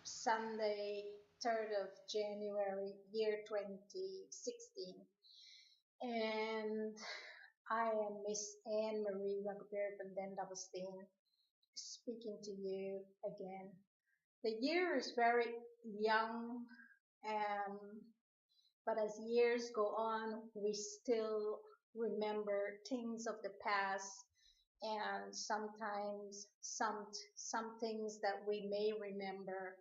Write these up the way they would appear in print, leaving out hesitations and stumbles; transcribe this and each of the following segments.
Sunday, 3rd of January, year 2016. And I am Ms.Ann Ragubeer-van Dobbelsteen speaking to you again. The year is very young, um, but as years go on, we still remember things of the past, and sometimes some things that we may remember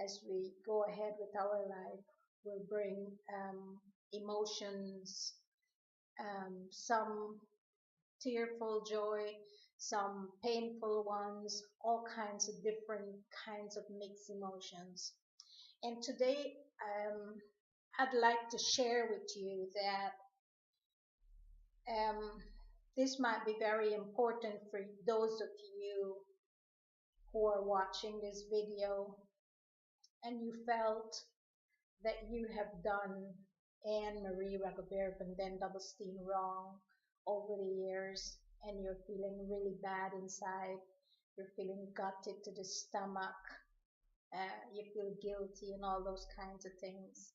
as we go ahead with our life will bring emotions, some tearful joy, some painful ones, all kinds of different kinds of mixed emotions. And today, I'd like to share with you that this might be very important for those of you who are watching this video and you felt that you have done Anne Marie Ragubeer-van Dobbelsteen wrong over the years, and you're feeling really bad inside, you're feeling gutted to the stomach, you feel guilty and all those kinds of things.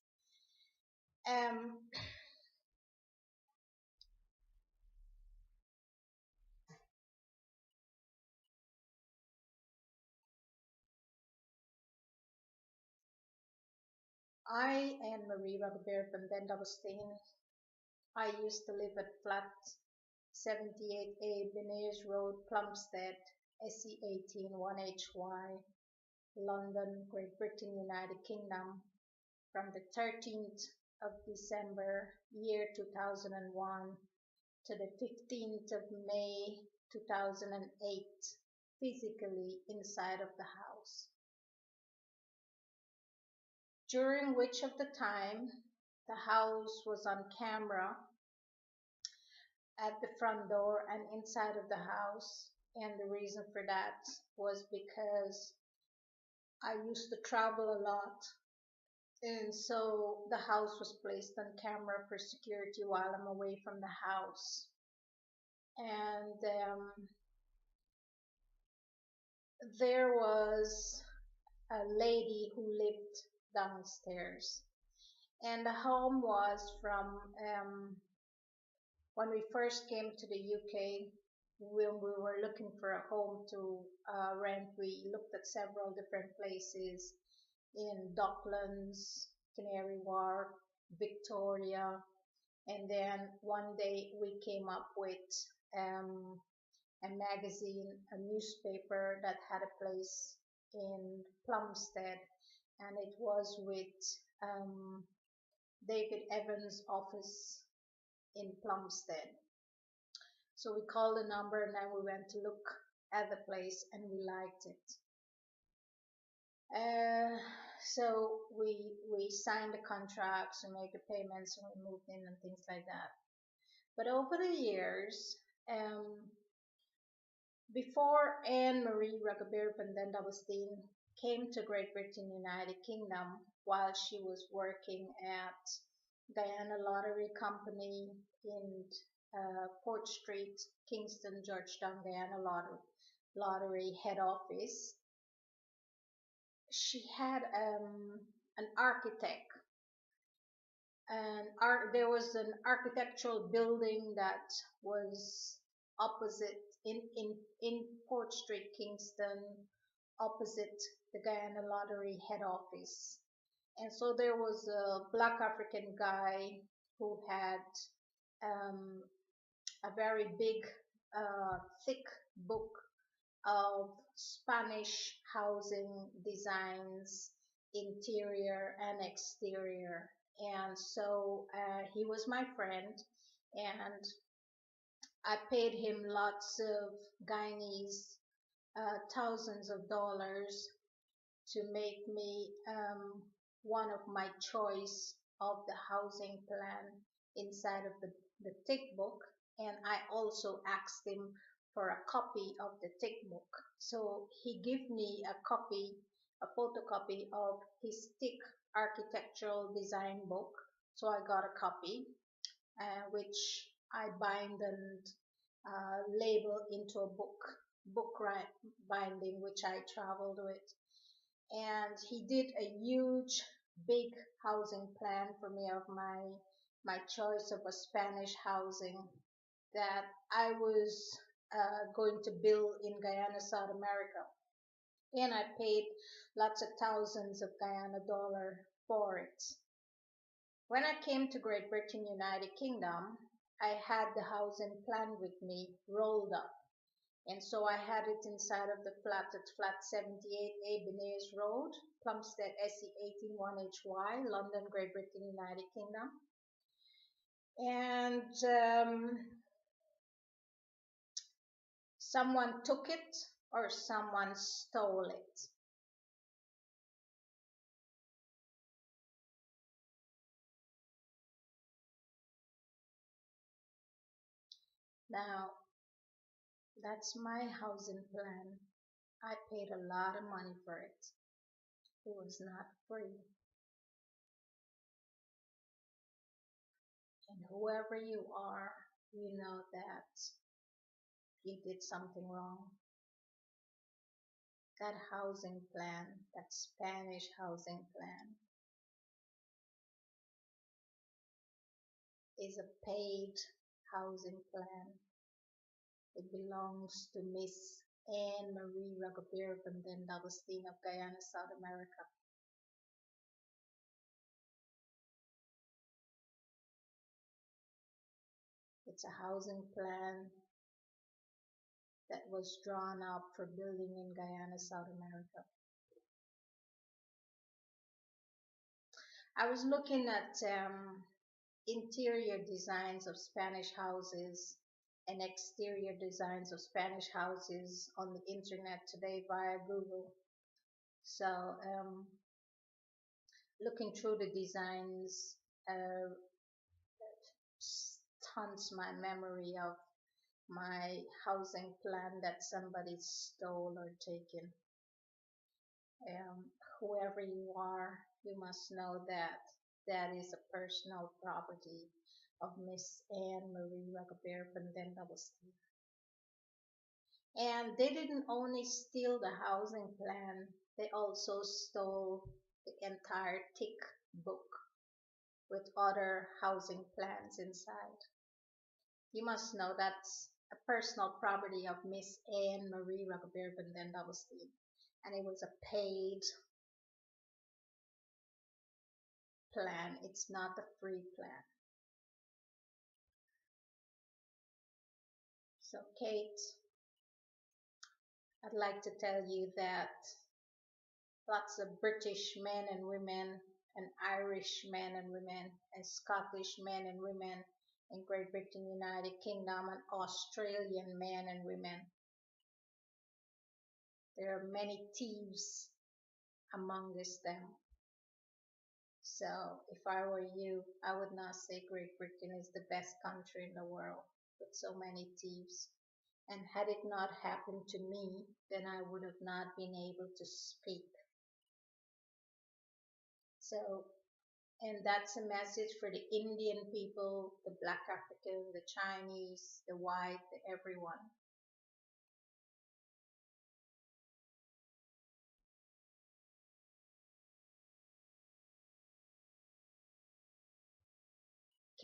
I am Marie Ragubeer-van Dobbelsteen. I used to live at flat 78A Beniers Road, Plumstead, SE18 1HY, London, Great Britain, United Kingdom, from the 13th of December, year 2001 to the 15th of May 2008, physically inside of the house. During which of the time the house was on camera at the front door and inside of the house, and the reason for that was because I used to travel a lot, and so the house was placed on camera for security while I'm away from the house. And there was a lady who lived downstairs, and the home was from when we first came to the UK. When we were looking for a home to rent, we looked at several different places in Docklands, Canary Wharf, Victoria, and then one day we came up with a magazine, a newspaper that had a place in Plumstead, and it was with David Evans' office in Plumstead. So we called the number and then we went to look at the place and we liked it. So we signed the contracts and made the payments and we moved in and things like that. But over the years, before Anne Marie Ragubeer-van Dobbelsteen came to Great Britain, United Kingdom, while she was working at Guyana Lottery Company in Port Street, Kingston, Georgetown, Guyana Lottery head office, she had an architect. And there was an architectural building that was opposite in Port Street, Kingston, opposite the Guyana Lottery head office. And so there was a black African guy who had a very big, thick book of Spanish housing designs, interior and exterior. And so he was my friend, and I paid him lots of Guyanese, thousands of dollars to make me one of my choice of the housing plan inside of the thick book. And I also asked him for a copy of the thick book. So he gave me a copy, a photocopy of his thick architectural design book. So I got a copy, which I bind and label into a book binding, which I traveled with. and he did a huge, big housing plan for me of my choice of a Spanish housing that I was going to build in Guyana, South America. And I paid lots of thousands of Guyana dollar for it. When I came to Great Britain, United Kingdom, I had the housing plan with me rolled up. And so I had it inside of the flat at flat 78A Benares Road, Plumstead, SE 181HY, London, Great Britain, United Kingdom. And someone took it or someone stole it. Now, that's my housing plan. I paid a lot of money for it. It was not free. And whoever you are, you know that you did something wrong. That housing plan, that Spanish housing plan, is a paid housing plan. It belongs to Ms.Ann Marie Ragubeer-van Dobbelsteen of Guyana, South America. It's a housing plan that was drawn up for building in Guyana, South America. I was looking at interior designs of Spanish houses and exterior designs of Spanish houses on the internet today via Google. So looking through the designs stunts my memory of my housing plan that somebody stole or taken. Whoever you are, you must know that that is a personal property of Ms.Ann Marie Ragubeer-van Dobbelsteen. And they didn't only steal the housing plan, they also stole the entire thick book with other housing plans inside. You must know that's a personal property of Ms.Ann Marie Ragubeer-van Dobbelsteen, and it was a paid plan. It's not a free plan. So Kate, I'd like to tell you that lots of British men and women and Irish men and women and Scottish men and women in Great Britain, United Kingdom, and Australian men and women. There are many thieves amongst them. So if I were you, I would not say Great Britain is the best country in the world with so many thieves. And had it not happened to me, then I would have not been able to speak. So, and that's a message for the Indian people, the Black African, the Chinese, the white, the everyone.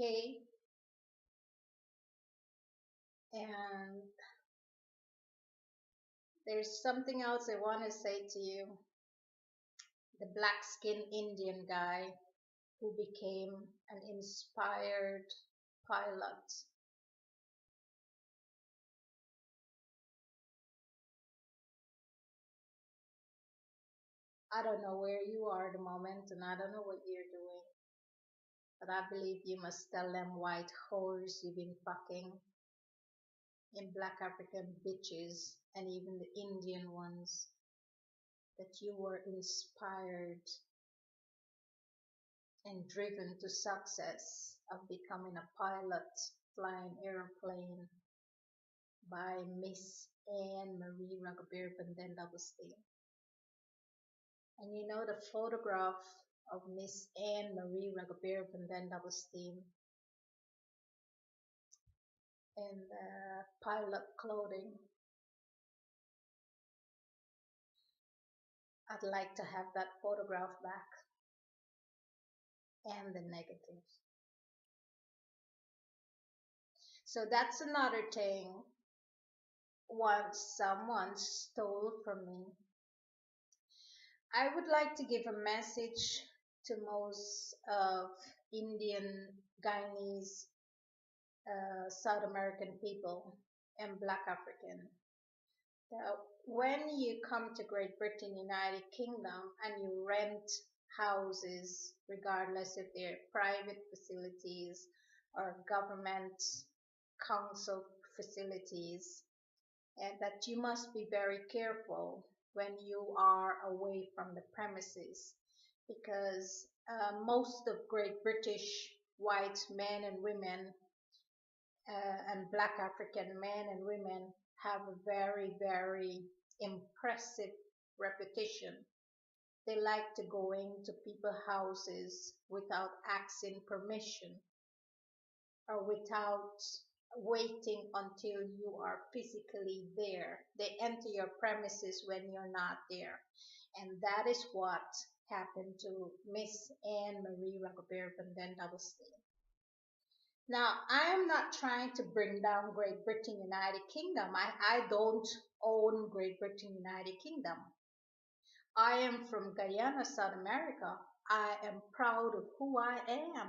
Okay, and there's something else I want to say to you. The black-skinned Indian guy who became an inspired pilot. I don't know where you are at the moment, and I don't know what you're doing, but I believe you must tell them white whores you've been fucking in black African bitches and even the Indian ones that you were inspired and driven to success of becoming a pilot flying airplane by Ms.Ann Marie Ragubeer-van Dobbelsteen. And you know the photograph of Ms.Ann Marie Ragubeer-van Dobbelsteen in the pilot clothing. I'd like to have that photograph back and the negatives. So that's another thing. Once someone stole from me, I would like to give a message to most of Indian, Guyanese, South American people and Black African. That when you come to Great Britain, United Kingdom, and you rent houses, regardless if they're private facilities or government council facilities, and that you must be very careful when you are away from the premises, because most of Great British white men and women and Black African men and women have a very, very impressive reputation. They like to go into people's houses without asking permission or without waiting until you are physically there. They enter your premises when you're not there. And that is what happened to Ms.Ann Marie Ragubeer-van Dobbelsteen. Now, I am not trying to bring down Great Britain, United Kingdom. I don't own Great Britain, United Kingdom. I am from Guyana, South America. I am proud of who I am.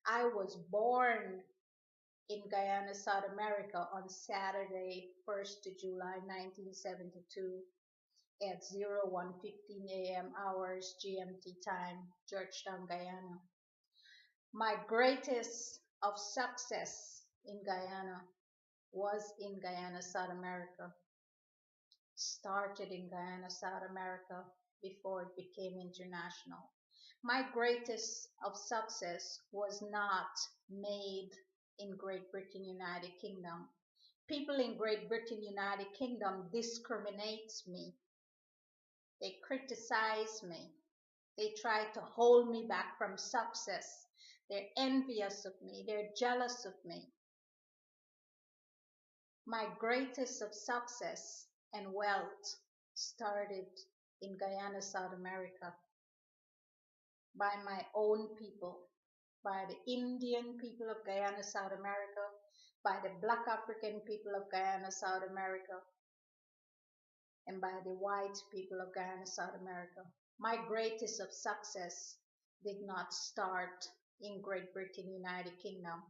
I was born in Guyana, South America on Saturday, 1st of July 1972 at 01:15 a.m. hours GMT time, Georgetown, Guyana. My greatest of success in Guyana was in Guyana, South America. Started in Guyana, South America before it became international. My greatest of success was not made in Great Britain, United Kingdom. People in Great Britain, United Kingdom discriminates me. They criticize me. They try to hold me back from success. They're envious of me. They're jealous of me. My greatest of success and wealth started in Guyana, South America, by my own people, by the Indian people of Guyana, South America, by the Black African people of Guyana, South America, and by the white people of Guyana, South America. My greatest of success did not start in Great Britain, United Kingdom.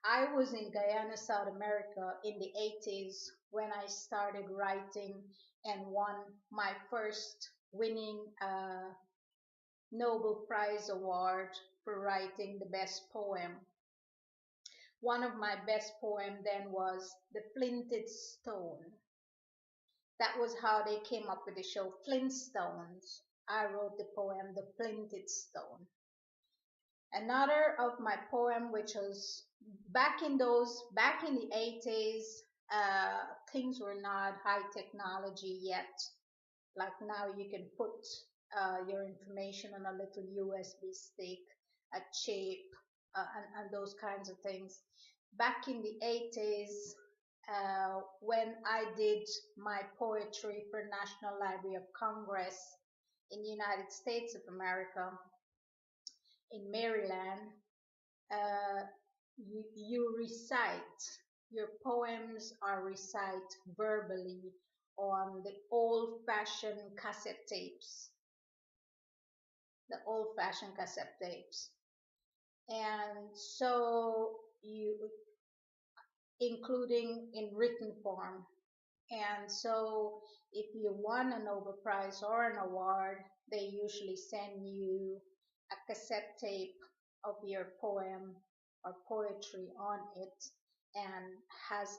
I was in Guyana, South America in the 80s when I started writing and won my first winning Nobel Prize Award for writing the best poem. One of my best poems then was The Flinted Stone. That was how they came up with the show Flintstones. I wrote the poem The Flinted Stone. Another of my poem, which was back in the 80s, things were not high technology yet. Like now you can put your information on a little USB stick, a chip, and those kinds of things. Back in the 80s, when I did my poetry for National Library of Congress in the United States of America, in Maryland, you recite, your poems are recite verbally on the old-fashioned cassette tapes. The old-fashioned cassette tapes. And so including in written form. And so if you won a Nobel Prize or an award, they usually send you a cassette tape of your poem or poetry on it and has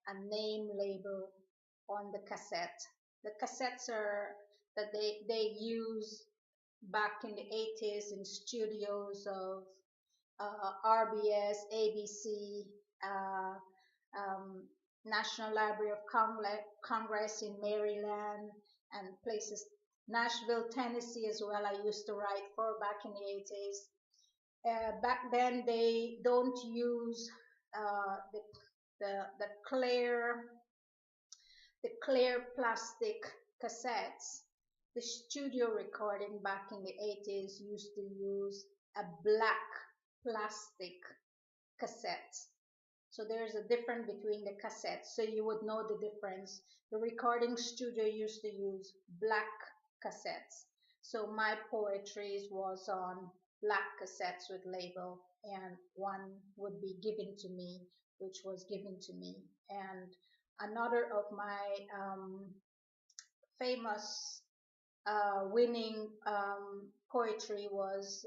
a name label on the cassette. The cassettes are that they use back in the 80s in studios of RBS, ABC, National Library of Congress in Maryland and places, Nashville, Tennessee as well. I used to write for back in the 80s. Back then they don't use the clear plastic cassettes, the studio recording back in the 80s used to use a black plastic cassette. So there's a difference between the cassettes, so you would know the difference. The recording studio used to use black cassettes. So my poetry was on black cassettes with label, and one would be given to me, which was given to me. And another of my famous winning poetry was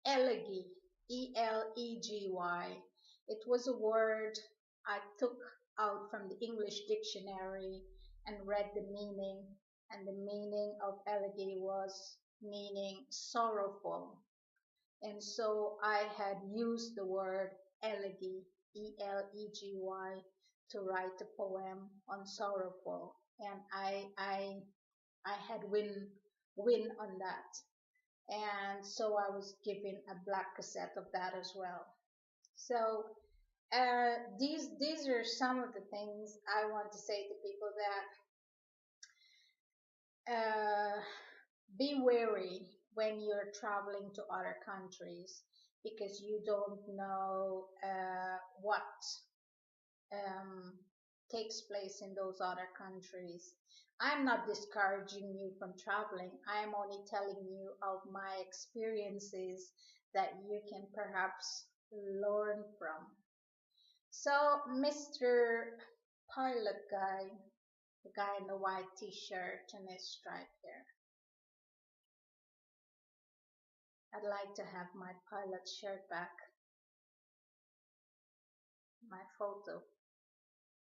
elegy, Elegi. It was a word I took out from the English dictionary and read the meaning, and the meaning of elegy was meaning sorrowful. And so I had used the word elegy, Elegi, to write a poem on sorrowful, and I had win on that. And so I was given a black cassette of that as well. So these are some of the things I want to say to people, that be wary when you're traveling to other countries, because you don't know what takes place in those other countries. I'm not discouraging you from traveling. I'm only telling you of my experiences that you can perhaps learn from. So, Mr. Pilot Guy, the guy in the white t-shirt and his stripe here, I'd like to have my pilot shirt back. My photo.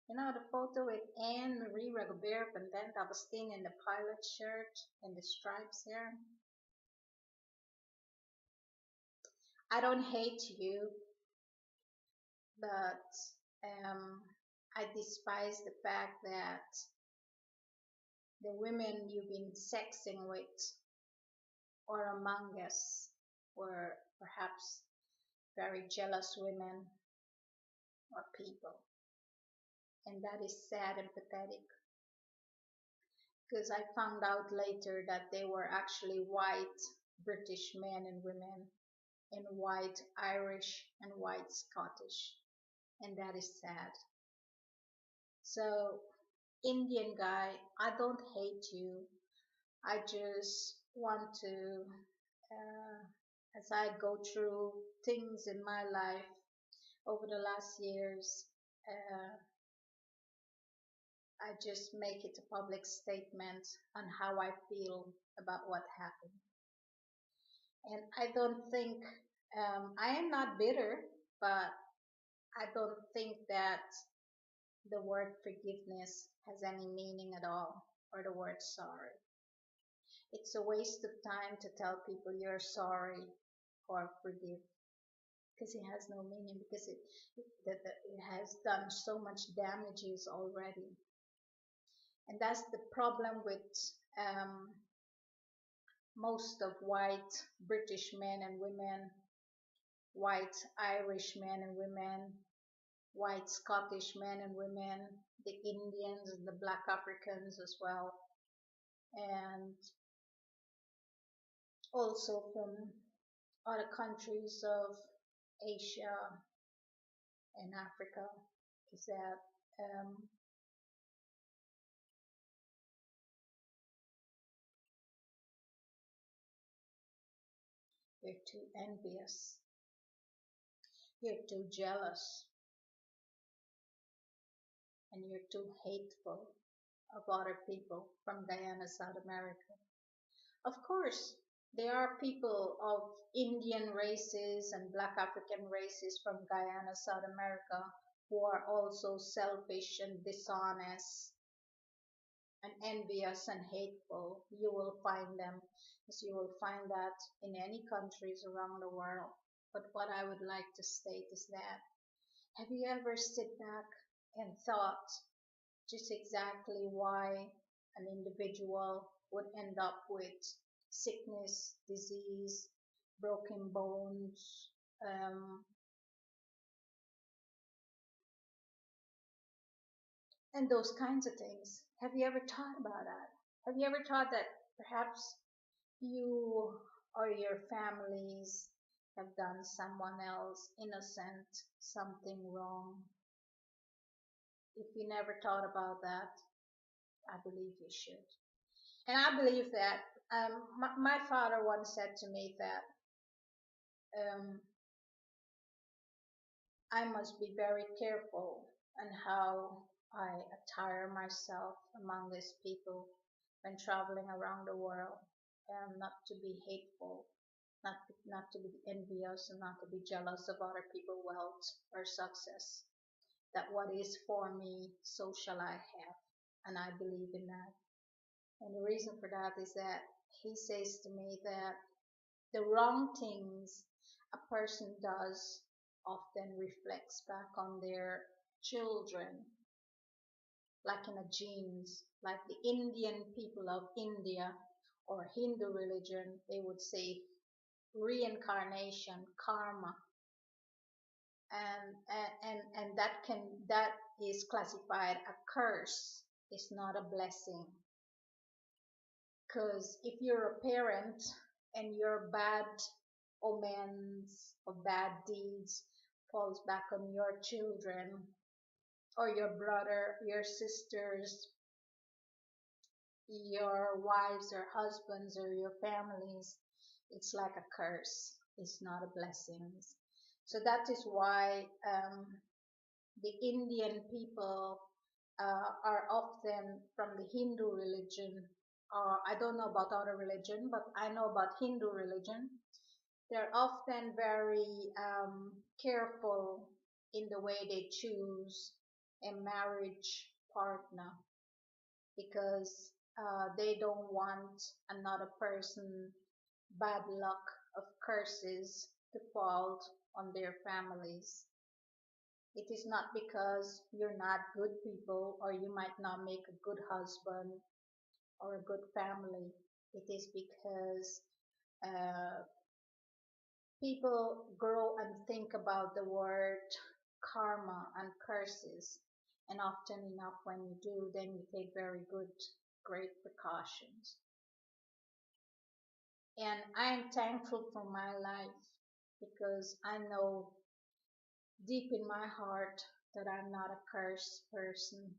You know, the photo with Anne Marie Ragubeer-van Dobbelsteen in the pilot shirt and the stripes here. I don't hate you, but I despise the fact that the women you've been sexing with or among us were perhaps very jealous women or people. And that is sad and pathetic, because I found out later that they were actually white British men and women, and white Irish and white Scottish, and that is sad. So, Indian guy, I don't hate you. I just want to, as I go through things in my life over the last years, I just make it a public statement on how I feel about what happened. And I don't think, I am not bitter, but I don't think that the word forgiveness has any meaning at all, or the word sorry. It's a waste of time to tell people you're sorry or forgive, because it has no meaning, because it has done so much damages already. And that's the problem with most of white British men and women, white Irish men and women, white Scottish men and women, the Indians and the black Africans as well, and also from other countries of Asia and Africa, is that you're too envious, you're too jealous, and you're too hateful of other people from Guyana, South America. Of course, there are people of Indian races and black African races from Guyana, South America, who are also selfish and dishonest and envious and hateful. You will find them, as you will find that in any countries around the world. But what I would like to state is that, have you ever sit back and thought just exactly why an individual would end up with sickness, disease, broken bones, and those kinds of things? Have you ever thought about that? Have you ever thought that perhaps you or your families have done someone else innocent something wrong? If you never thought about that, I believe you should. And I believe that my father once said to me that um, I must be very careful on how I attire myself among these people when traveling around the world, and not to be hateful, not to be envious, and not to be jealous of other people's wealth or success. That what is for me, so shall I have, and I believe in that. And the reason for that is that he says to me that the wrong things a person does often reflects back on their children, like in a genes, like the Indian people of India or Hindu religion, they would say reincarnation, karma, and that is classified a curse. It's not a blessing. Because if you're a parent and your bad omens or bad deeds falls back on your children or your brother, your sisters, your wives or husbands or your families, it's like a curse. It's not a blessing. So that is why the Indian people are often from the Hindu religion. I don't know about other religion, but I know about Hindu religion. They're often very careful in the way they choose a marriage partner because they don't want another person bad luck of curses to fall on their families. It is not because you're not good people or you might not make a good husband or a good family. It is because uh, people grow and think about the word karma and curses. And often enough, when you do, then you take very good, great precautions. And I am thankful for my life because I know deep in my heart that I'm not a cursed person.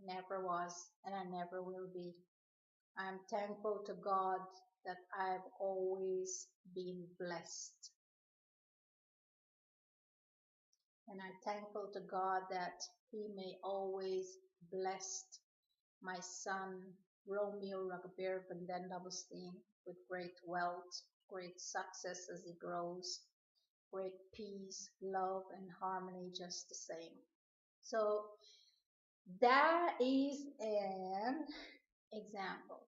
Never was, and I never will be. I'm thankful to God that I've always been blessed. And I'm thankful to God that He may always bless my son, Romeo Ragubeer-van Dobbelsteen, with great wealth, great success as he grows, great peace, love, and harmony just the same. So that is an example.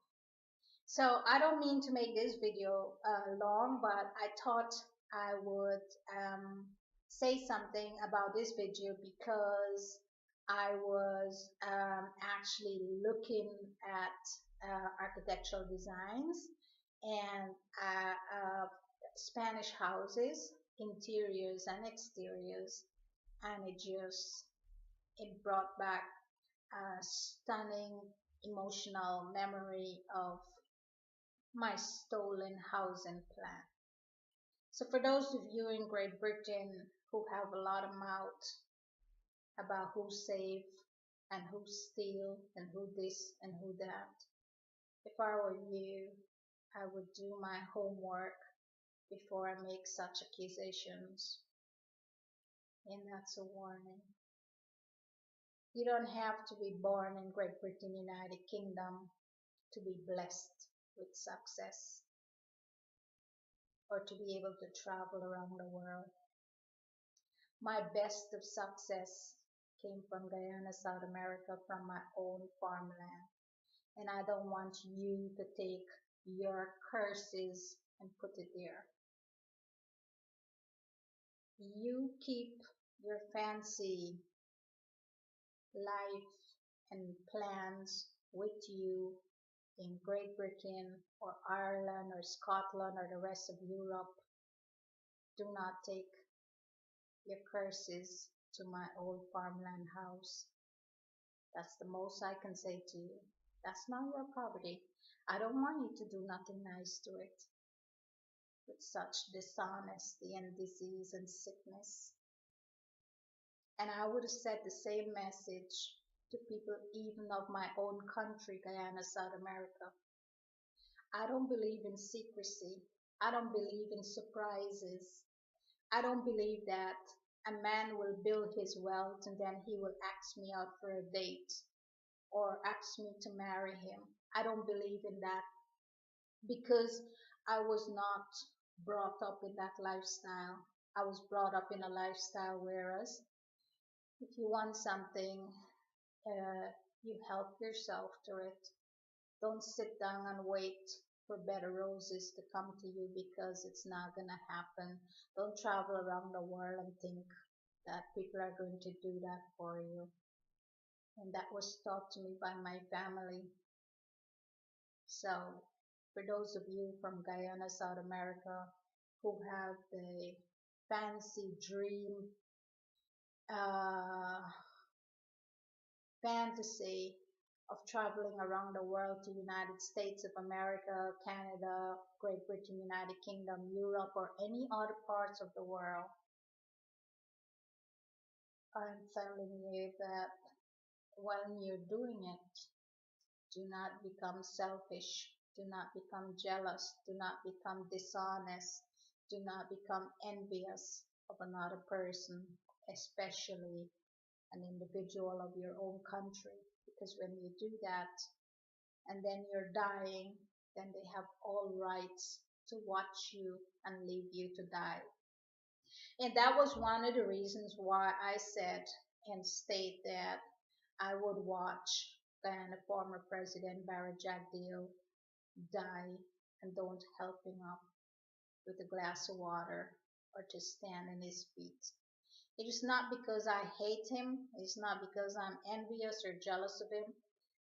So I don't mean to make this video long, but I thought I would say something about this video because I was actually looking at architectural designs and Spanish houses, interiors and exteriors, and it brought back a stunning emotional memory of my stolen housing plan. So for those of you in Great Britain who have a lot of mouth about who save and who steal and who this and who that, if I were you, I would do my homework before I make such accusations. And that's a warning. You don't have to be born in Great Britain, United Kingdom to be blessed with success or to be able to travel around the world. My best of success came from Guyana, South America, from my own farmland. And I don't want you to take your curses and put it there. You keep your fancy life and plans with you in Great Britain or Ireland or Scotland or the rest of Europe. Do not take your curses to my old farmland house. That's the most I can say to you. That's not your property. I don't want you to do nothing nice to it with such dishonesty and disease and sickness. And I would have said the same message to people even of my own country, Guyana, South America. I don't believe in secrecy. I don't believe in surprises. I don't believe that a man will build his wealth and then he will ask me out for a date or ask me to marry him. I don't believe in that because I was not brought up in that lifestyle. I was brought up in a lifestyle whereas if you want something, you help yourself to it. Don't sit down and wait for better roses to come to you because it's not going to happen. Don't travel around the world and think that people are going to do that for you. And that was taught to me by my family. So, for those of you from Guyana, South America, who have the fancy dream, uh, fantasy of traveling around the world to United States of America, Canada, Great Britain, United Kingdom, Europe, or any other parts of the world, I'm telling you that when you're doing it, do not become selfish, do not become jealous, do not become dishonest, do not become envious of another person, especially an individual of your own country. Because when you do that and then you're dying, then they have all rights to watch you and leave you to die. And that was one of the reasons why I said and state that I would watch then former President Barry Jagdeo die and don't help him up with a glass of water or to stand in his feet. It is not because I hate him, it's not because I'm envious or jealous of him,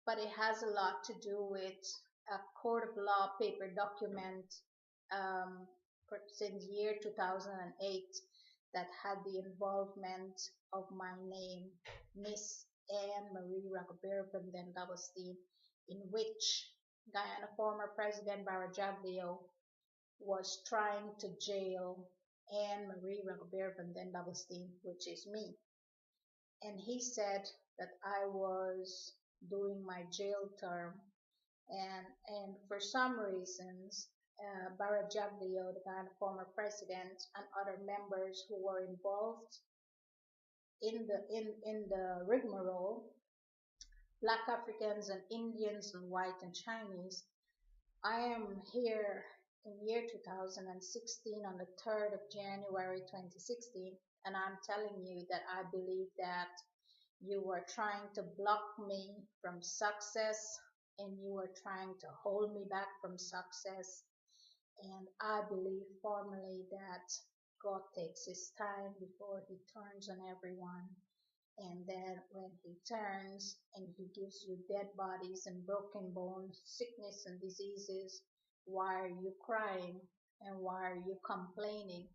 but it has a lot to do with a court of law paper document um, since year 2008 that had the involvement of my name, Ms.Ann Marie Ragubeer-van Dobbelsteen, in which Guyana former President Barajagdeo was trying to jail Anne Marie Ragubeer-van Dobbelsteen, which is me. And he said that I was doing my jail term, and for some reasons, Barajagdeo, the Ghana former president, and other members who were involved in the rigmarole, Black Africans and Indians and white and Chinese. I am here in year 2016 on the 3rd of January 2016, and I'm telling you that I believe that you were trying to block me from success and you were trying to hold me back from success. And I believe firmly that God takes his time before he turns on everyone. And then when he turns and he gives you dead bodies and broken bones, sickness and diseases, why are you crying? And why are you complaining?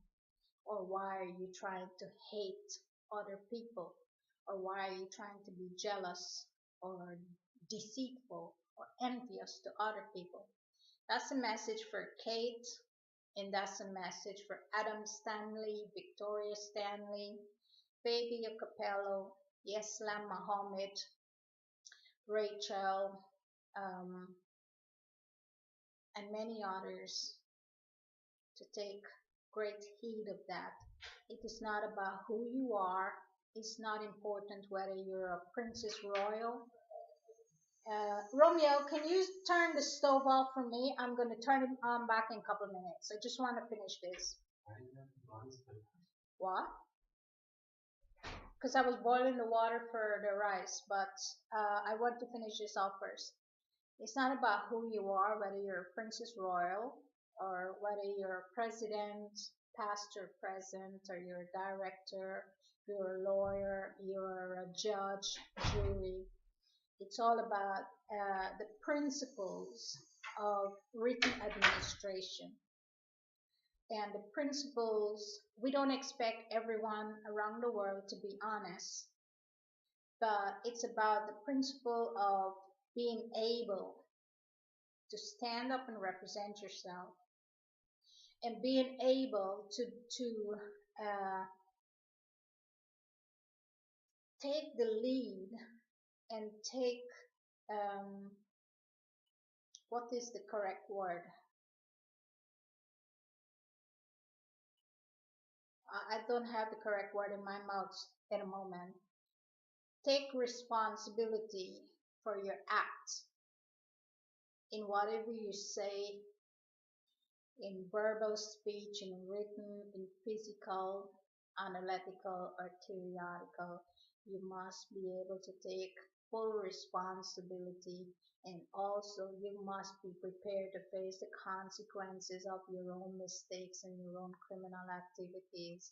Or why are you trying to hate other people? Or why are you trying to be jealous or deceitful or envious to other people? That's a message for Kate, and that's a message for Adam Stanley, Victoria Stanley, Baby Capello, Yeslam Mohammed, Rachel, and many others to take great heed of that. It is not about who you are. It's not important whether you're a Princess Royal. Romeo, can you turn the stove off for me? I'm going to turn it on back in a couple of minutes. I just want to finish this. What? Because I was boiling the water for the rice, but I want to finish this off first. It's not about who you are, whether you're a Princess Royal or whether you're a president, pastor, president, or you're a director, you're a lawyer, you're a judge, jury. It's all about the principles of written administration. And the principles, we don't expect everyone around the world to be honest. but it's about the principle of being able to stand up and represent yourself and being able to uh, take the lead and take um, what is the correct word? I don't have the correct word in my mouth at a moment. Take responsibility for your acts in whatever you say, in verbal speech, in written, in physical, analytical, or theoretical. You must be able to take full responsibility, and also you must be prepared to face the consequences of your own mistakes and your own criminal activities.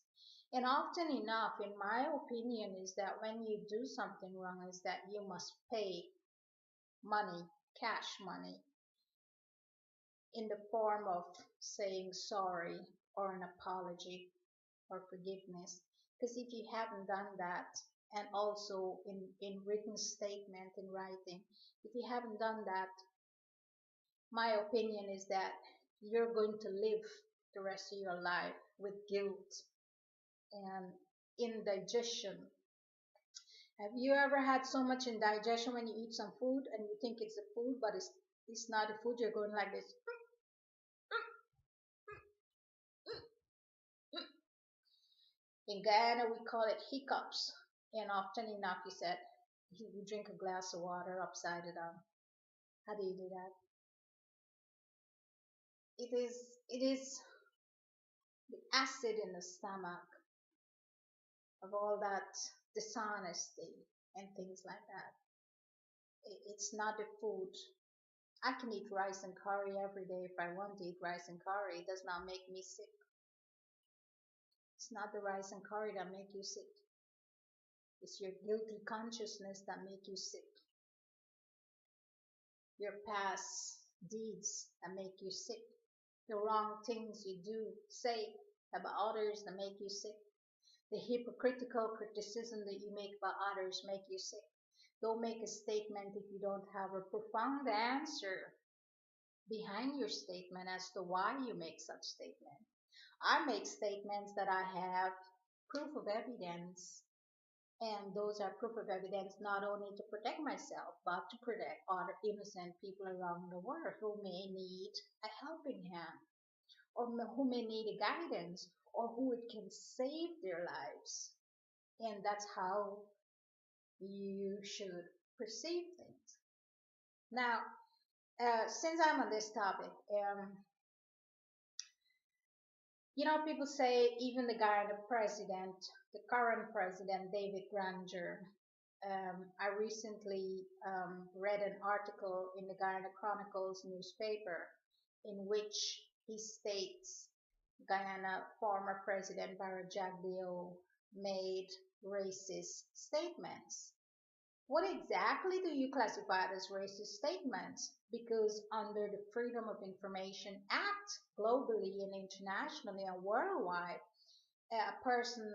And often enough, in my opinion, is that when you do something wrong, is that you must pay money, cash money, in the form of saying sorry or an apology or forgiveness. Because if you haven't done that, and also in written statement, in writing, if you haven't done that, my opinion is that you're going to live the rest of your life with guilt and indigestion. Have you ever had so much indigestion when you eat some food and you think it's the food, but it's not the food? You're going like this. In Guyana, we call it hiccups. And often enough, he said, you drink a glass of water upside down. How do you do that? It is the acid in the stomach of all that dishonesty and things like that. It's not the food. I can eat rice and curry every day if I want to eat rice and curry. It does not make me sick. It's not the rice and curry that make you sick. It's your guilty consciousness that make you sick. Your past deeds that make you sick. The wrong things you do, say about others that make you sick. The hypocritical criticism that you make about others make you sick. Don't make a statement if you don't have a profound answer behind your statement as to why you make such statement. I make statements that I have proof of evidence, and those are proof of evidence not only to protect myself, but to protect other innocent people around the world who may need a helping hand, or who may need a guidance, or who it can save their lives. And that's how you should perceive things. Now, since I'm on this topic, people say even the Guyana president, the current president, David Granger, I recently read an article in the Guyana Chronicles newspaper in which he states Guyana former President Barra Jagdeo made racist statements. What exactly do you classify as racist statements? Because under the Freedom of Information Act, globally and internationally and worldwide, a person,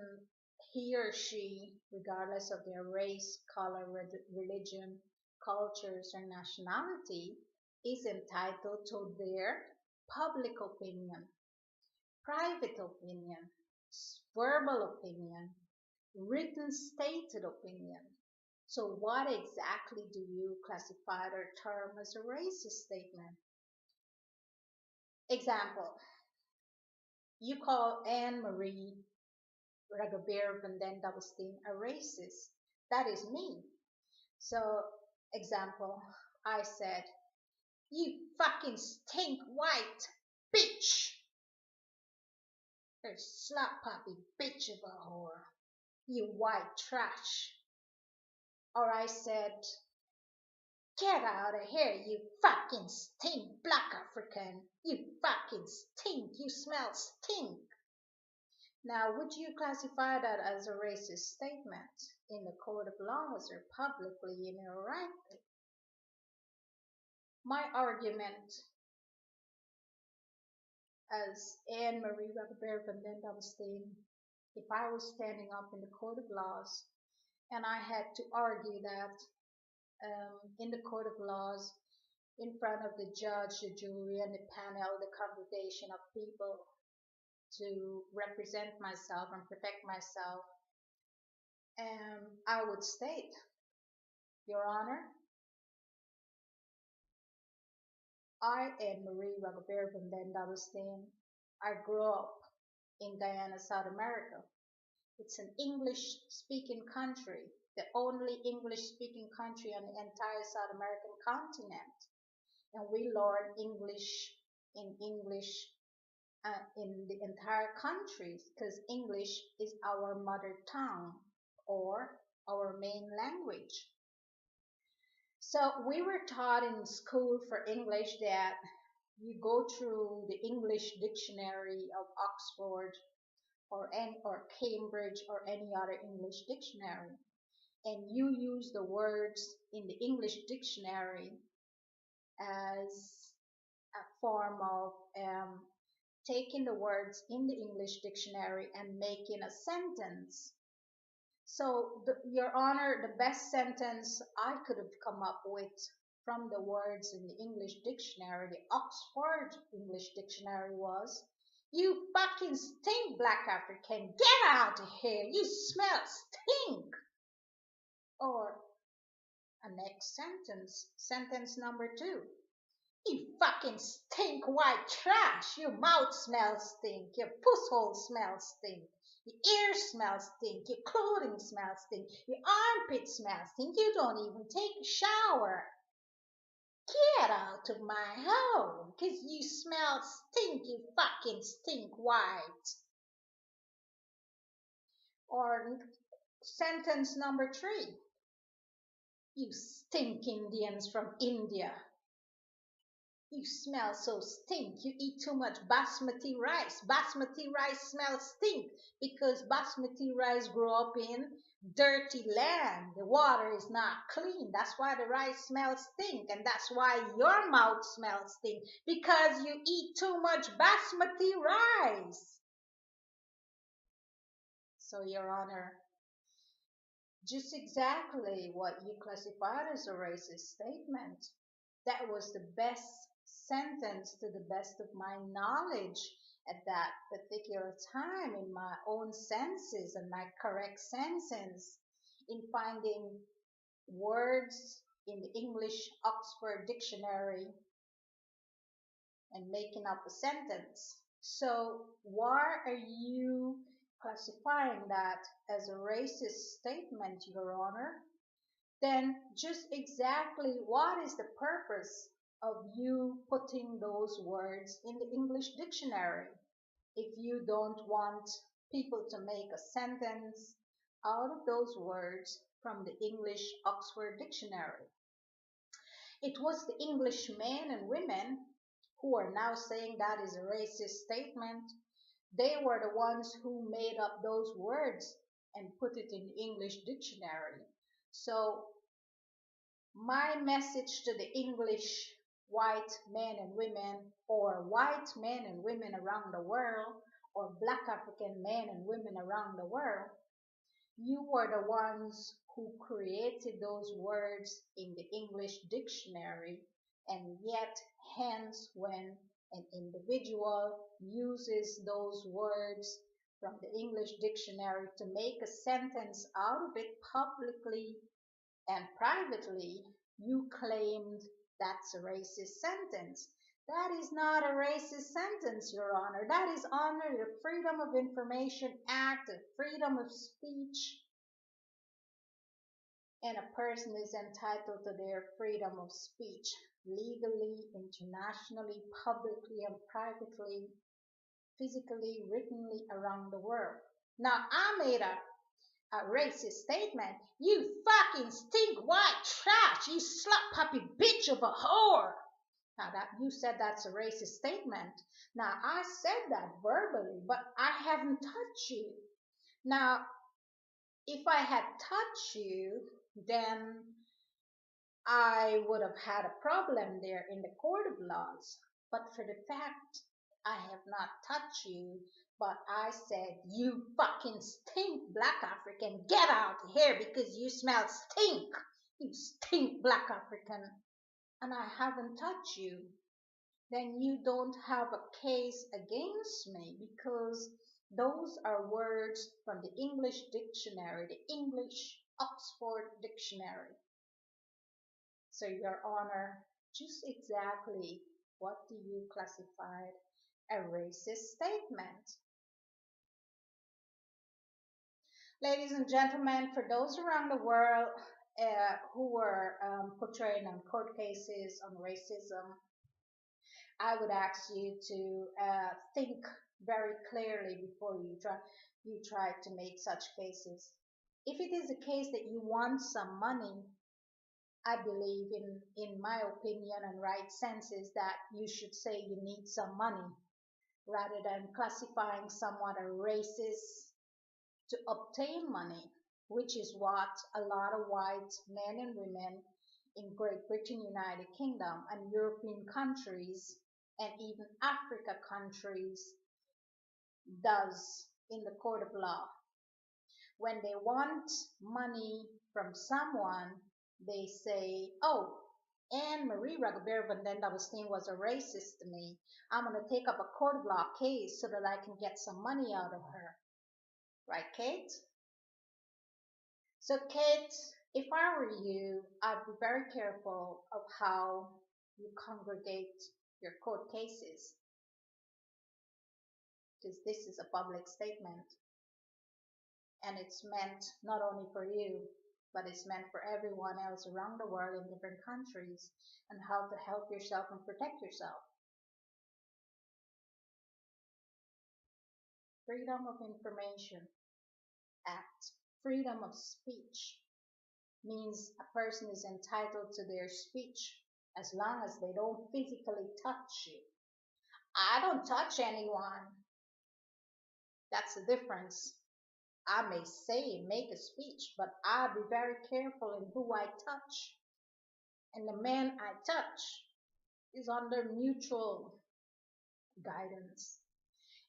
he or she, regardless of their race, color, religion, cultures, or nationality, is entitled to their public opinion, private opinion, verbal opinion, written stated opinion. So what exactly do you classify or term as a racist statement? Example, you call Anne Marie Ragubeer-van Dobbelsteen a racist. That is me. So, example, I said, you fucking stink white bitch. You slap puppy bitch of a whore. You white trash. Or I said, get out of here, you fucking stink black African. You fucking stink. You smell stink. Now, would you classify that as a racist statement in the court of laws or publicly in your right? My argument as Anne Marie Ragubeer-van Dobbelsteen, if I was standing up in the court of laws And I had to argue that in the court of laws, in front of the judge, the jury, and the panel, the congregation of people, to represent myself and protect myself. And I would state, Your Honor, I am Marie Ragubeer-van Dobbelsteen. I grew up in Guyana, South America. It's an English-speaking country, the only English-speaking country on the entire South American continent. And we learn English in the entire country because English is our mother tongue or our main language. So we were taught in school for English that you go through the English dictionary of Oxford or Cambridge or any other English dictionary, and you use the words in the English dictionary as a form of taking the words in the English dictionary and making a sentence. So, Your Honor, the best sentence I could have come up with from the words in the English dictionary, the Oxford English Dictionary, was, "You fucking stink, Black African. Get out of here. You smell stink." Or a next sentence, sentence number 2. "You fucking stink white trash. Your mouth smells stink. Your pusshole smells stink. Your ears smell stink. Your clothing smells stink. Your armpit smells stink. You don't even take a shower. Get out of my home, 'cause you smell stink. You fucking stink white." Or sentence number 3. "You stink Indians from India. You smell so stink. You eat too much basmati rice. Basmati rice smells stink because basmati rice grew up in dirty land. The water is not clean. That's why the rice smells stink. And that's why your mouth smells stink, because you eat too much basmati rice." So, Your Honor, just exactly what you classified as a racist statement. That was the best sentence to the best of my knowledge at that particular time in my own senses and my correct senses in finding words in the English Oxford Dictionary and making up a sentence. So why are you classifying that as a racist statement, Your Honor? Then just exactly what is the purpose of you putting those words in the English dictionary if you don't want people to make a sentence out of those words from the English Oxford Dictionary? It was the English men and women who are now saying that is a racist statement. They were the ones who made up those words and put it in the English dictionary. So my message to the English white men and women, or white men and women around the world, or Black African men and women around the world, you were the ones who created those words in the English dictionary, and yet, hence, when an individual uses those words from the English dictionary to make a sentence out of it publicly and privately, you claimed that's a racist sentence. That is not a racist sentence, Your Honor. That is under the Freedom of Information Act, the freedom of speech, and a person is entitled to their freedom of speech legally, internationally, publicly, and privately, physically, writtenly around the world. Now, I made a racist statement. "You fucking stink white trash. You slut puppy bitch of a whore." Now that you said that's a racist statement. Now I said that verbally, but I haven't touched you. Now, if I had touched you, then I would have had a problem there in the court of laws. But for the fact I have not touched you, but I said, you fucking stink, black African. Get out here because you smell stink. You stink, black African. And I haven't touched you. Then you don't have a case against me because those are words from the English dictionary, the English Oxford Dictionary. So, Your Honor, just exactly what do you classify a racist statement? Ladies and gentlemen, for those around the world who were portraying on court cases on racism, I would ask you to think very clearly before you try to make such cases. If it is a case that you want some money, I believe in my opinion and right senses that you should say you need some money rather than classifying someone a racist to obtain money, which is what a lot of white men and women in Great Britain, United Kingdom, and European countries, and even Africa countries does in the court of law. When they want money from someone, they say, oh, Anne Marie Ragubeer-van Dobbelsteen was a racist to me. I'm going to take up a court of law case so that I can get some money out of her. Right, Kate? So, Kate, if I were you, I'd be very careful of how you congregate your court cases, because this is a public statement and it's meant not only for you, but it's meant for everyone else around the world in different countries and how to help yourself and protect yourself. Freedom of Information Act, freedom of speech means a person is entitled to their speech as long as they don't physically touch you. I don't touch anyone. That's the difference. I may say, make a speech, but I'll be very careful in who I touch. And the man I touch is under mutual guidance.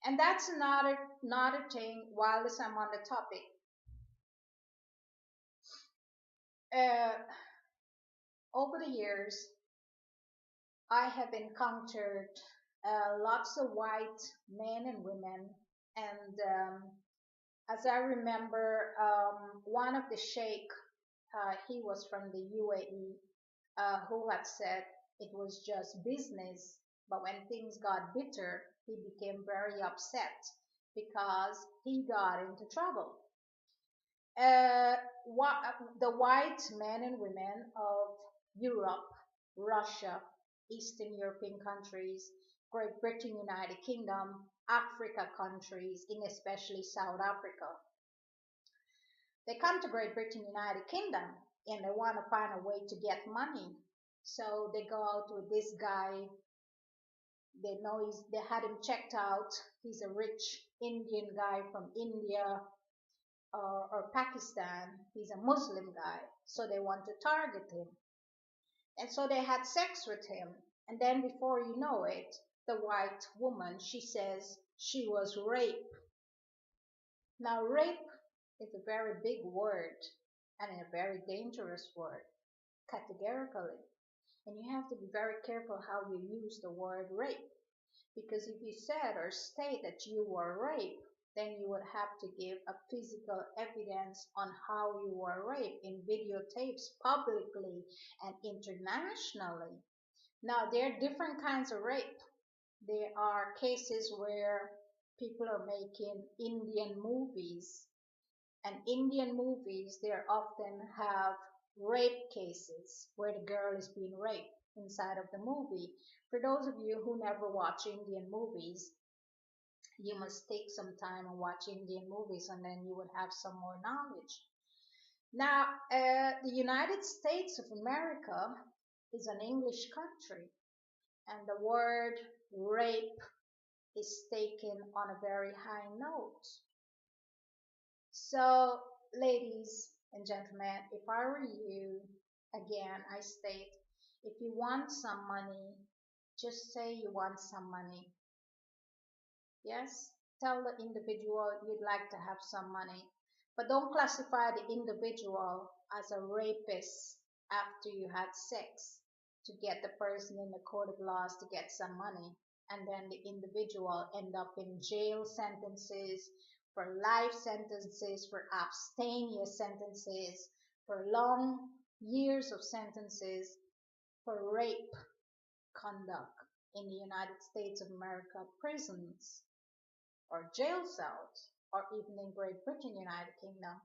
And that's another thing while I'm on the topic. Over the years, I have encountered lots of white men and women, and as I remember, one of the sheikh, he was from the UAE, who had said it was just business, but when things got bitter, he became very upset because he got into trouble. Uh, the white men and women of Europe, Russia, Eastern European countries, Great Britain, United Kingdom, Africa countries, in especially South Africa. They come to Great Britain, United Kingdom, and they want to find a way to get money. So they go out with this guy. They know they had him checked out. He's a rich Indian guy from India or Pakistan. He's a Muslim guy. So they want to target him. And so they had sex with him. And then before you know it, the white woman, she says she was raped. Now, rape is a very big word and a very dangerous word, categorically. And you have to be very careful how you use the word rape. Because if you said or state that you were raped, then you would have to give a physical evidence on how you were raped in videotapes publicly and internationally. Now, there are different kinds of rape. There are cases where people are making Indian movies, and Indian movies, they often have rape cases where the girl is being raped inside of the movie. For those of you who never watch Indian movies, you must take some time and watch Indian movies, and then you would have some more knowledge. Now, the United States of America is an English country, and the word rape is taken on a very high note. So, ladies and gentlemen, if I were you, again, I state, if you want some money, just say you want some money. Yes, tell the individual you'd like to have some money, but don't classify the individual as a rapist after you had sex to get the person in the court of laws to get some money, and then the individual end up in jail sentences, for life sentences, for abstaining sentences, for long years of sentences for rape conduct in the United States of America prisons or jail cells, or even in Great Britain, United Kingdom.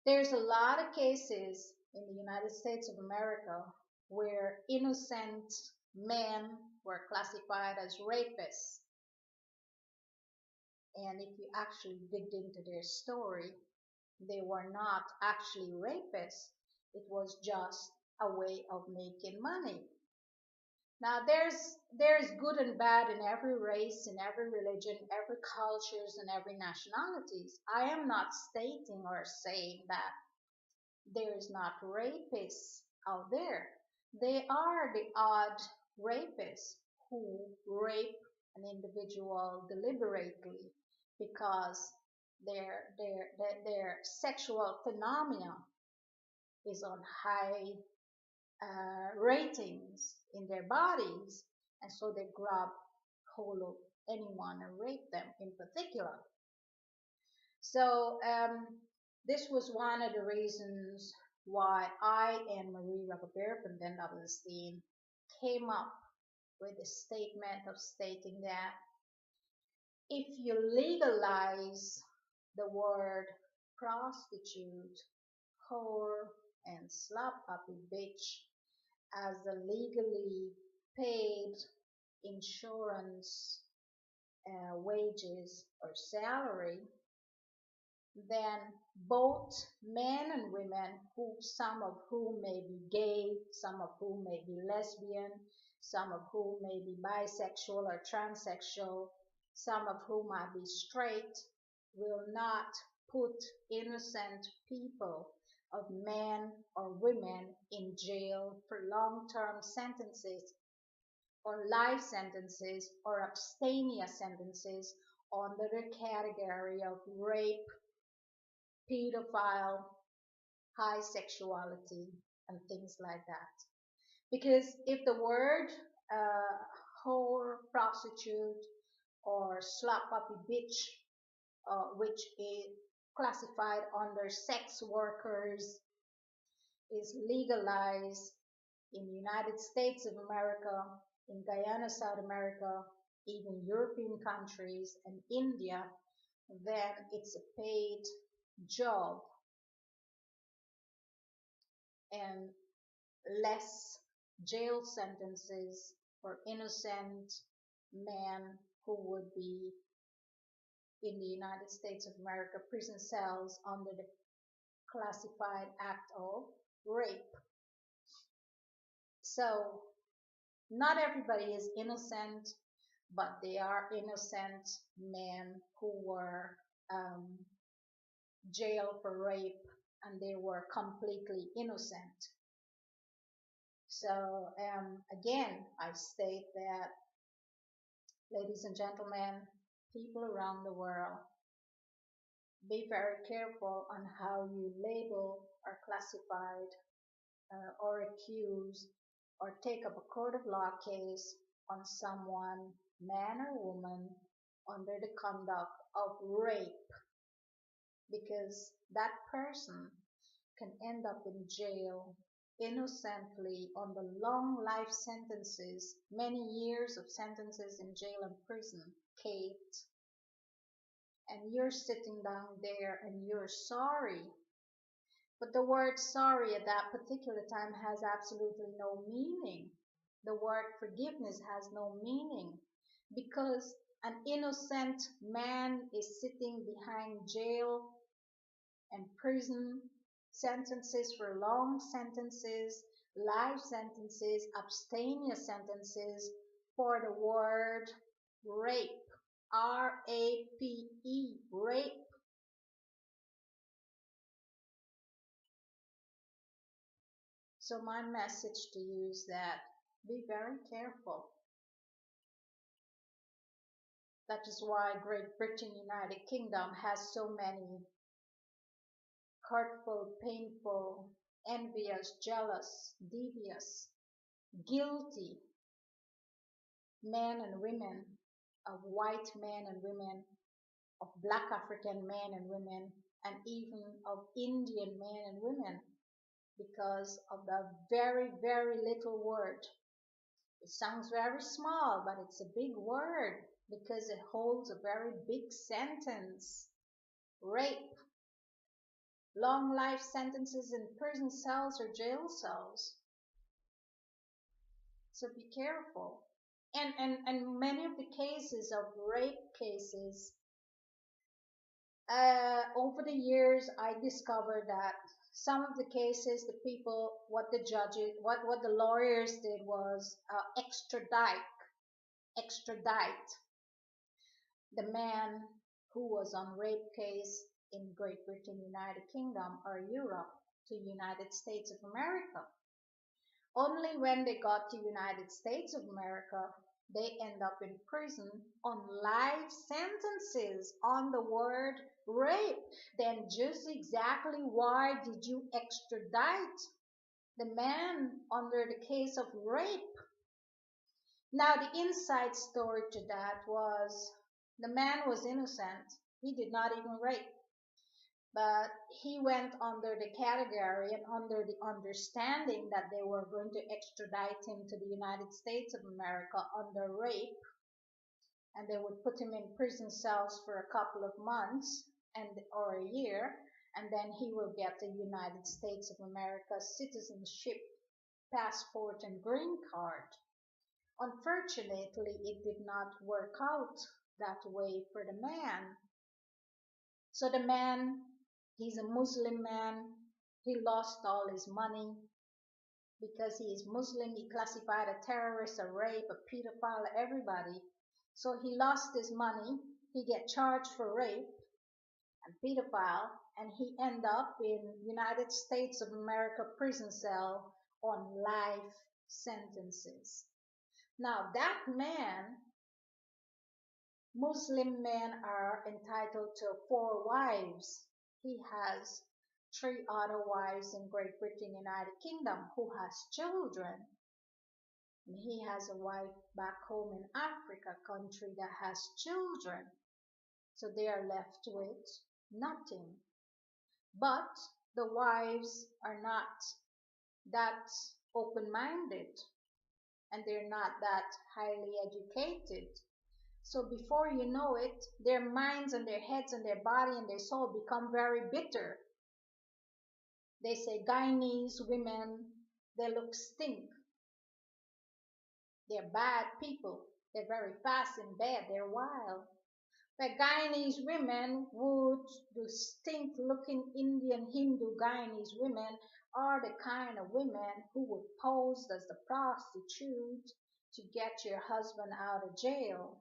There's a lot of cases in the United States of America where innocent men were classified as rapists. And if you actually digged into their story, they were not actually rapists. It was just a way of making money. Now there's good and bad in every race, in every religion, every cultures, and every nationalities. I am not stating or saying that there is not rapists out there. They are the odd rapists who rape an individual deliberately because their sexual phenomena is on high ratings in their bodies, and so they grab hold of anyone and rape them in particular. So this was one of the reasons why I and Marie Ragubeer-van Dobbelsteen came up with a statement of stating that if you legalize the word prostitute, whore, and slap puppy bitch as a legally paid insurance wages or salary, then both men and women, who some of whom may be gay, some of whom may be lesbian, some of whom may be bisexual or transsexual, some of whom might be straight, will not put innocent people of men or women in jail for long-term sentences or life sentences or abstaining sentences under the category of rape, pedophile, high sexuality, and things like that. Because if the word whore, prostitute, or slap puppy bitch, which is classified under sex workers, is legalized in the United States of America, in Guyana, South America, even European countries, and India, then it's a paid job and less jail sentences for innocent men who would be in the United States of America prison cells under the classified act of rape. So not everybody is innocent, but they are innocent men who were jailed for rape and they were completely innocent. So again, I state that, ladies and gentlemen, people around the world, be very careful on how you label or classified or accuse or take up a court of law case on someone, man or woman, under the conduct of rape, because that person can end up in jail innocently on the long life sentences, many years of sentences in jail and prison, Kate, and you're sitting down there and you're sorry. But the word sorry at that particular time has absolutely no meaning. The word forgiveness has no meaning because an innocent man is sitting behind jail and prison sentences for long sentences, life sentences, abstaining sentences for the word rape. R-A-P-E, rape. So my message to you is that be very careful. That is why Great Britain, United Kingdom has so many hurtful, painful, envious, jealous, devious, guilty men and women, of white men and women, of black African men and women, and even of Indian men and women, because of the very, very little word. It sounds very small, but it's a big word because it holds a very big sentence. Rape. Long life sentences in prison cells or jail cells. So be careful. And many of the cases of rape cases, over the years, I discovered that some of the cases, the people, what the judges, what the lawyers did was extradite the man who was on rape case in Great Britain, United Kingdom, or Europe to United States of America. Only when they got to United States of America, they end up in prison on life sentences on the word rape. Then just exactly why did you extradite the man under the case of rape? Now the inside story to that was the man was innocent. He did not even rape. But he went under the category and under the understanding that they were going to extradite him to the United States of America under rape, and they would put him in prison cells for a couple of months or a year, and then he will get the United States of America citizenship, passport, and green card. Unfortunately, it did not work out that way for the man. So the man, he's a Muslim man. He lost all his money because he is Muslim. He classified a terrorist, a rape, a pedophile, everybody. So he lost his money. He get charged for rape and pedophile, and he end up in United States of America prison cell on life sentences. Now that man, Muslim men are entitled to 4 wives. He has 3 other wives in Great Britain, United Kingdom, who has children. And he has a wife back home in Africa, country that has children. So they are left with nothing. But the wives are not that open-minded, and they're not that highly educated. So before you know it, their minds and their heads and their body and their soul become very bitter. They say Guyanese women, they look stink. They're bad people. They're very fast in bed. They're wild. But Guyanese women would, the stink looking Indian Hindu Guyanese women are the kind of women who would pose as the prostitute to get your husband out of jail.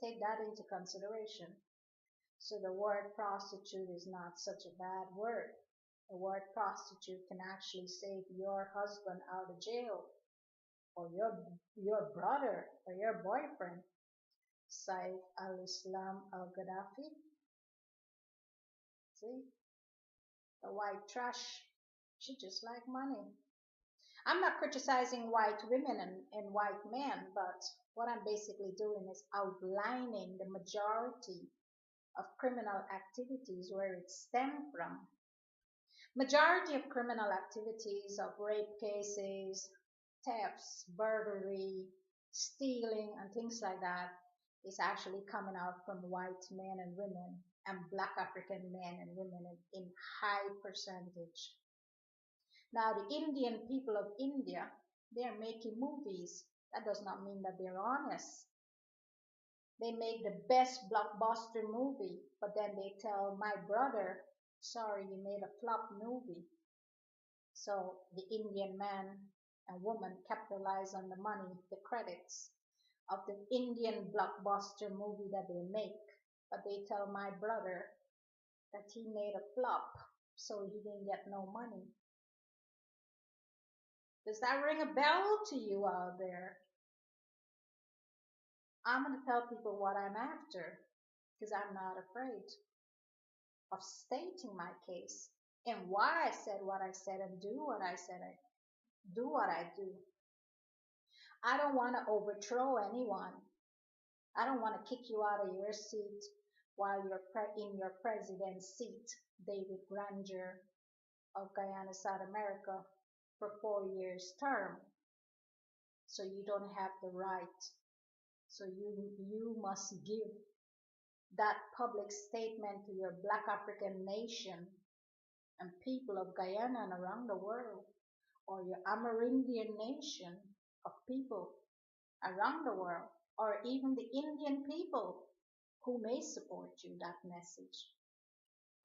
Take that into consideration. So the word prostitute is not such a bad word. The word prostitute can actually save your husband out of jail, or your brother, or your boyfriend. Saif al-Islam al-Gaddafi. See? The white trash. She just like money. I'm not criticizing white women and white men, but what I'm basically doing is outlining the majority of criminal activities where it stemmed from. Majority of criminal activities of rape cases, thefts, burglary, stealing, and things like that is actually coming out from white men and women and black African men and women in high percentage. Now, the Indian people of India, they are making movies. That does not mean that they're honest. They make the best blockbuster movie, but then they tell my brother, sorry, you made a flop movie. So the Indian man and woman capitalize on the money, the credits of the Indian blockbuster movie that they make, but they tell my brother that he made a flop, so he didn't get no money. Does that ring a bell to you out there? I'm going to tell people what I'm after because I'm not afraid of stating my case and why I said what I said and do what I said. I do what I do. I don't want to overthrow anyone. I don't want to kick you out of your seat while you're in your president's seat, David Granger of Guyana, South America, for 4 years term. So you don't have the right. So you must give that public statement to your Black African nation and people of Guyana and around the world, or your Amerindian nation of people around the world, or even the Indian people who may support you, that message.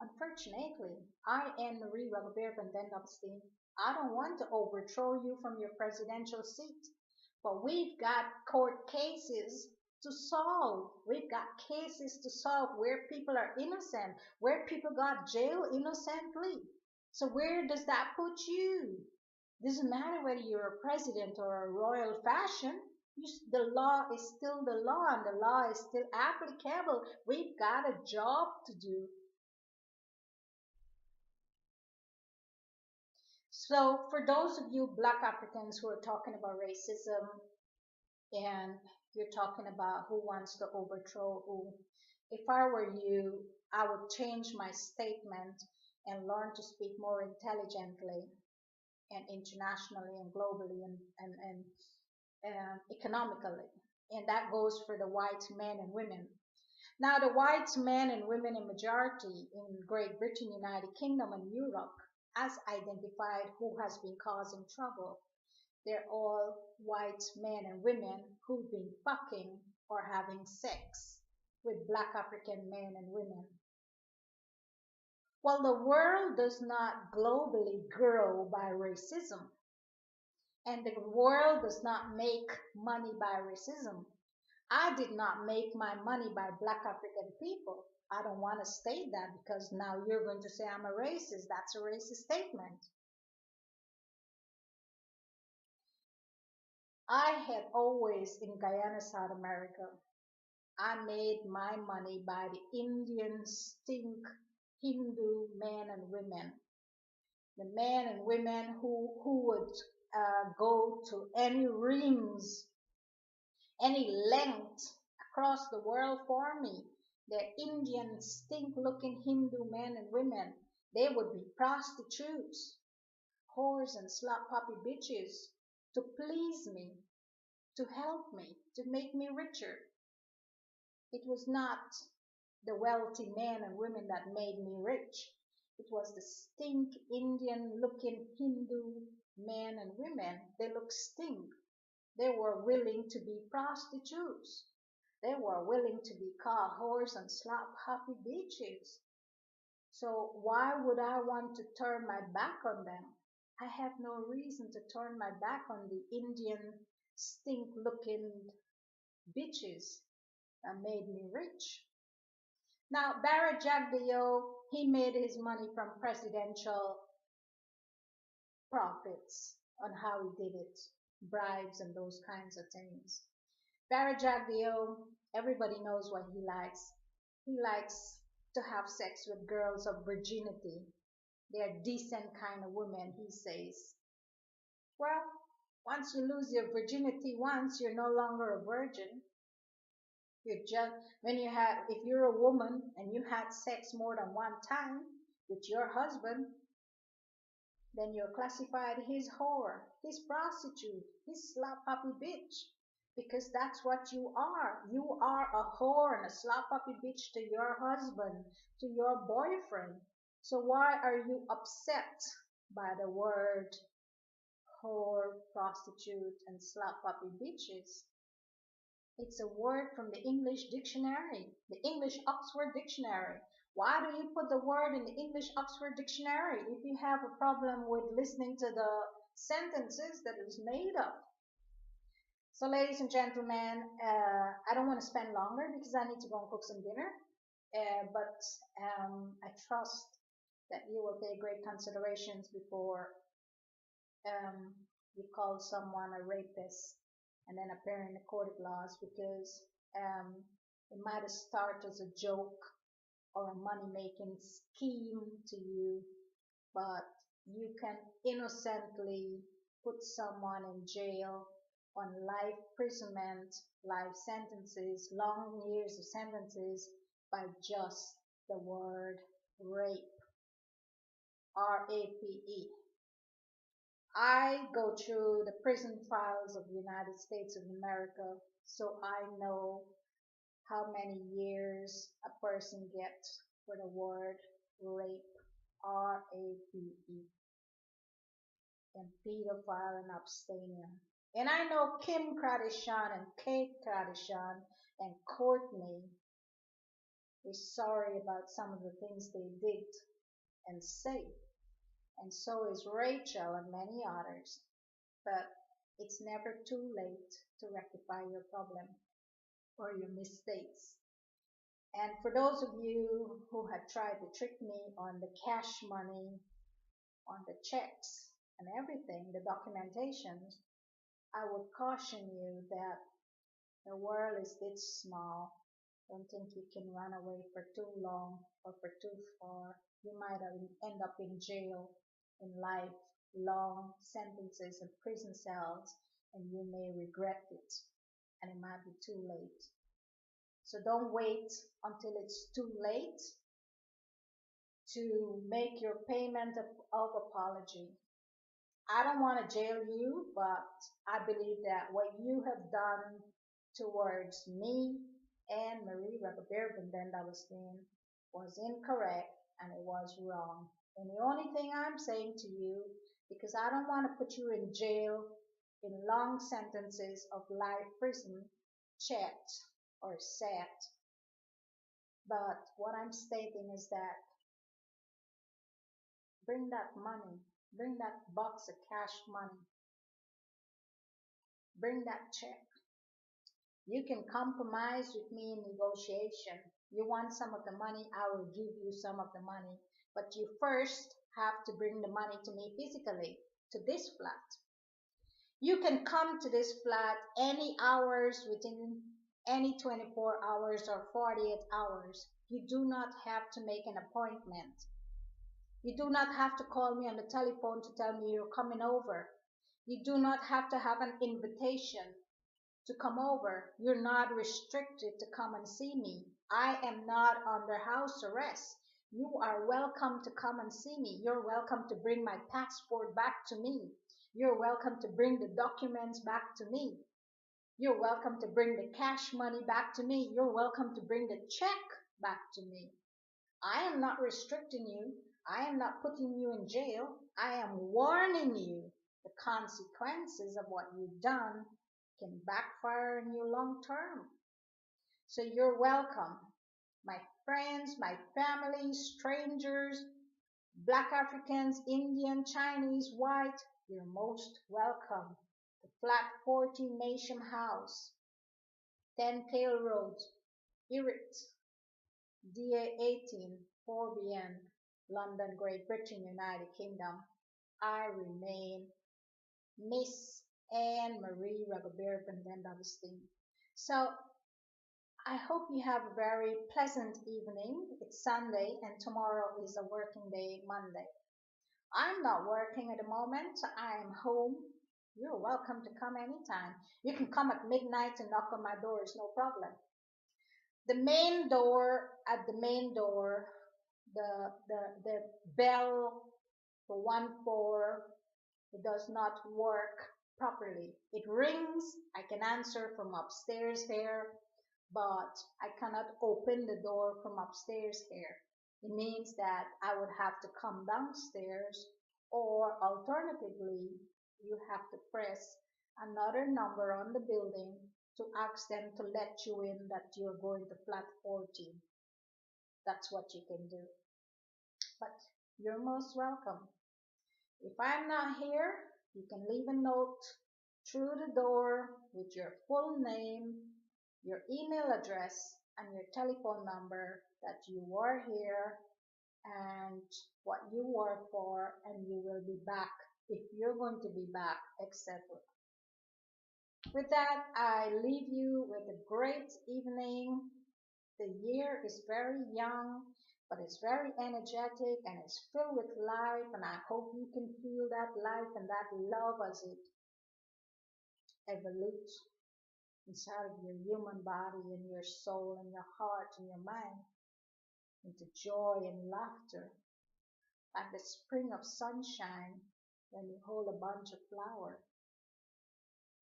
Unfortunately, I am Marie Ragubeer-van Dobbelsteen. I don't want to overthrow you from your presidential seat, but we've got court cases to solve. We've got cases to solve where people are innocent, where people got jailed innocently. So where does that put you? Doesn't matter whether you're a president or a royal fashion. The law is still the law, and the law is still applicable. We've got a job to do. So for those of you Black Africans who are talking about racism and you're talking about who wants to overthrow who, if I were you, I would change my statement and learn to speak more intelligently and internationally and globally and economically. And that goes for the white men and women. Now, the white men and women in majority in Great Britain, United Kingdom, and Europe has identified who has been causing trouble. They're all white men and women who've been fucking or having sex with Black African men and women. Well, the world does not globally grow by racism, and the world does not make money by racism. I did not make my money by Black African people. I don't want to state that because now you're going to say I'm a racist. That's a racist statement. I had always in Guyana, South America, I made my money by the Indian stink Hindu men and women. The men and women who would go to any rings, any length across the world for me. They're Indian, stink-looking Hindu men and women. They would be prostitutes, whores and slut puppy bitches to please me, to help me, to make me richer. It was not the wealthy men and women that made me rich. It was the stink Indian-looking Hindu men and women. They look stink. They were willing to be prostitutes. They were willing to be called whores and slut puppy bitches. So why would I want to turn my back on them? I have no reason to turn my back on the Indian stink-looking bitches that made me rich. Now, Barry Jagdeo, he made his money from presidential profits on how he did it, bribes and those kinds of things. Barry Jagdeo, everybody knows what he likes. He likes to have sex with girls of virginity. They're decent kind of women, he says. Well, once you lose your virginity once, you're no longer a virgin. You're just, if you're a woman and you had sex more than one time with your husband, then you're classified his whore, his prostitute, his slut puppy bitch, because that's what you are. You are a whore and a slut puppy bitch to your husband, to your boyfriend. So why are you upset by the word whore, prostitute, and slut puppy bitches? It's a word from the English dictionary, the English Oxford Dictionary. Why do you put the word in the English Oxford Dictionary if you have a problem with listening to the sentences that is made up? So ladies and gentlemen, I don't want to spend longer because I need to go and cook some dinner. But I trust that you will take great considerations before you call someone a rapist and then appear in the court of laws, because It might have started as a joke or a money-making scheme to you, but you can innocently put someone in jail on life imprisonment, life sentences, long years of sentences by just the word rape. R-A-P-E. I go through the prison files of the United States of America, so I know how many years a person gets for the word rape. R-A-P-E. And pedophile and abstainer. And I know Kim Kardashian and Kate Kardashian and Courtney is sorry about some of the things they did and say. And so is Rachel and many others. But it's never too late to rectify your problem or your mistakes. And for those of you who had tried to trick me on the cash money, on the checks and everything, the documentation, I would caution you that the world is this small. Don't think you can run away for too long or for too far. You might end up in jail, in life, long sentences and prison cells, and you may regret it, and it might be too late. So don't wait until it's too late to make your payment of apology. I don't want to jail you, but I believe that what you have done towards me and Marie Ragubeer-van Dobbelsteen was incorrect and it was wrong. And the only thing I'm saying to you, because I don't want to put you in jail in long sentences of life prison, checked or set, but what I'm stating is that bring that money, bring that box of cash money, bring that check. You can compromise with me in negotiation. You want some of the money, I will give you some of the money. But you first have to bring the money to me physically, to this flat. You can come to this flat any hours within any 24 hours or 48 hours. You do not have to make an appointment. You do not have to call me on the telephone to tell me you're coming over. You do not have to have an invitation to come over. You're not restricted to come and see me. I am not under house arrest. You are welcome to come and see me. You're welcome to bring my passport back to me. You're welcome to bring the documents back to me. You're welcome to bring the cash money back to me. You're welcome to bring the check back to me. I am not restricting you. I am not putting you in jail. I am warning you the consequences of what you've done can backfire on you long term. So you're welcome. My friends, my family, strangers, Black Africans, Indian, Chinese, white, you're most welcome. The Flat 14 Nation House, 10 Pale Road, Erith, DA 18, 4BN, London, Great Britain, United Kingdom. I remain Ms.Ann Marie Ragubeer-van Dobbelsteen. So I hope you have a very pleasant evening. It's Sunday and tomorrow is a working day, Monday. I'm not working at the moment. I am home. You're welcome to come anytime. You can come at midnight and knock on my door. It's no problem. The main door, at the main door, the bell for 1-4, it does not work properly. It rings. I can answer from upstairs here, but I cannot open the door from upstairs here. It means that I would have to come downstairs, or alternatively, you have to press another number on the building to ask them to let you in that you're going to flat 14. That's what you can do. But you're most welcome. If I'm not here, you can leave a note through the door with your full name, your email address, and your telephone number that you were here and what you were for, and you will be back if you're going to be back, etc. With that, I leave you with a great evening. The year is very young, but it's very energetic and it's filled with life. And I hope you can feel that life and that love as it evolutes inside of your human body and your soul and your heart and your mind into joy and laughter, like the spring of sunshine when you hold a bunch of flowers,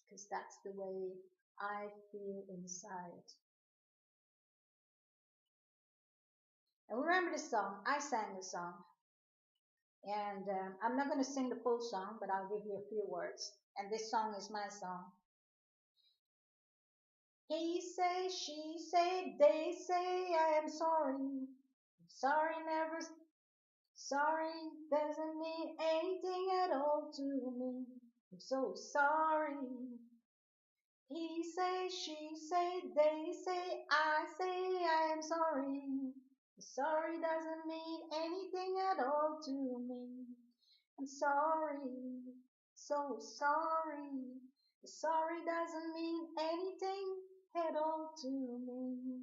because that's the way I feel inside. And remember the song, I sang the song, and I'm not going to sing the full song, but I'll give you a few words. And this song is my song. He say, she say, they say, I am sorry. Sorry never, sorry doesn't mean anything at all to me. I'm so sorry. He say, she say, they say, I am sorry. Sorry doesn't mean anything at all to me. I'm sorry, so sorry. Sorry doesn't mean anything at all to me.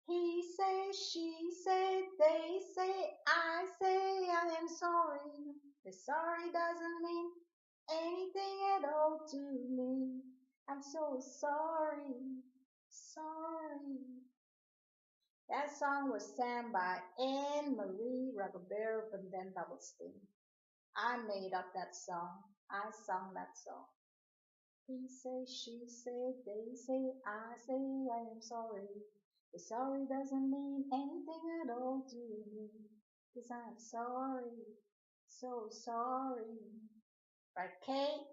He say, she say, they say, I am sorry. The sorry doesn't mean anything at all to me. I'm so sorry, sorry. That song was sang by Anne Marie Ragubeer-van Dobbelsteen. I made up that song. I sung that song. He say, she say, they say, I am sorry. The sorry doesn't mean anything at all to me. 'Cause I'm sorry, so sorry. Right, Kate?